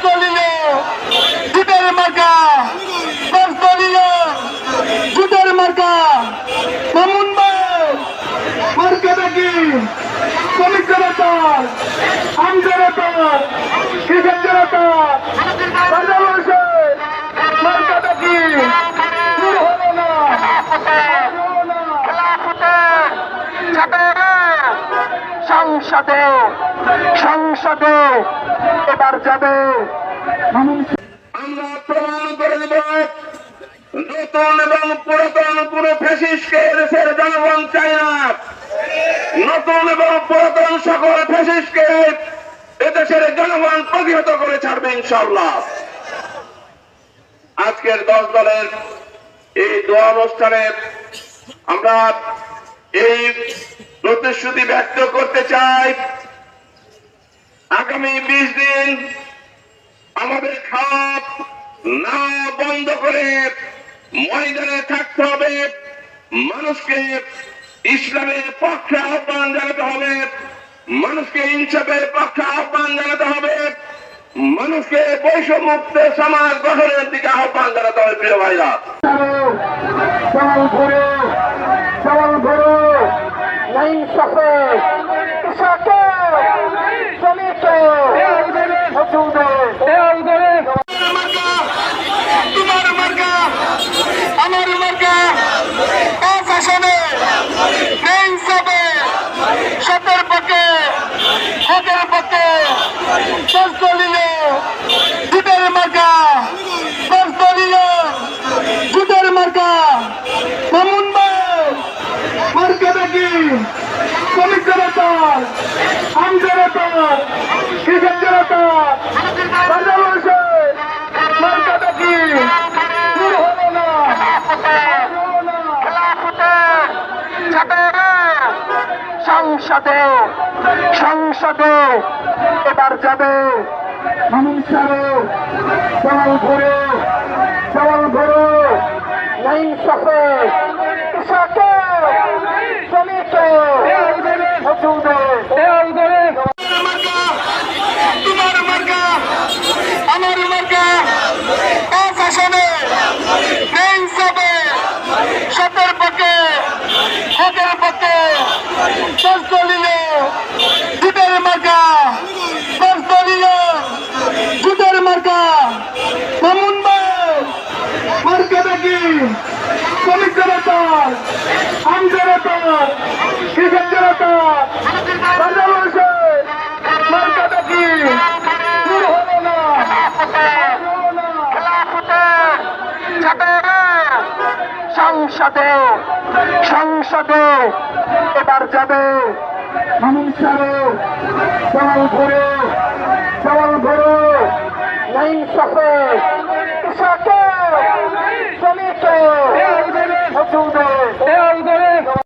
দলীয় জুটের মার্কা, দলীয় জুটের মার্কা। মামুন ভাই মার্কাটা কি? শ্রমিক জনতা, আম জনতা, কৃষক জনতা, বাংলাদেশে মার্কাটা কি? সংসদে সংসদে এবার যাবে। আমরা প্রমাণ করে দেব নতুন এবং পুরাতন কোন ফ্যাসিস্টকে দেশের জনগণ চায় না। নতুন এবং পুরাতন সকল ফ্যাসিস্টকে এদেশের জনগণ প্রতিহত করে ছাড়বে ইনশাআল্লাহ। আজকের 10 দলের এই দোয়া অনুষ্ঠানে আমরা এই প্রতিশ্রুতি ব্যক্ত করতে চাই, আগামী 20 দিন আমাদের খাত না বন্ধ করে ময়দানে থাকতে হবে। মানুষকে ইসলামের পক্ষে আহ্বান জানাতে হবে, মানুষকে ইনসাফের পক্ষে আহ্বান জানাতে হবে, মানুষকে বৈষম্যমুক্ত সমাজ গঠনের দিকে আহ্বান জানাতে হবে। প্রিয় ভাইরা, ইনসাফে কৃষকের শ্রমিকের তোমার মার্কা আমার মার্কা, শাসনে ইনসাফে সতের পক্ষে হকের পক্ষে দলীয় জুটের মার্কা, দলীয় জুটের মার্কা। মামুন ভাই মার্কাটা কি? শ্রমিক জনতা, আম জনতা, কৃষক জনতা, বাংলাদেশে মার্কাটা কি? সংসদে সংসদে এবার যাবে। মামুন সাহেব জল ঘুরে ইনসাফে কৃষকের শ্রমিকের তোমার মার্কা আমার মার্কা, শাসনে ইনসাফে সতের পক্ষে হকের পক্ষে দলীয় জুটের মার্কা, দলীয় জুটের মার্কা। মামুন ভাই মার্কাটা কি? শ্রমিক জনতা, আম জনতা, কৃষক জনতা, বাংলাদেশে মার্কাটা কি? সংসদে সংসদে এবার যাবে। মামুন সাহেব জল ঘুরে ইনসাফে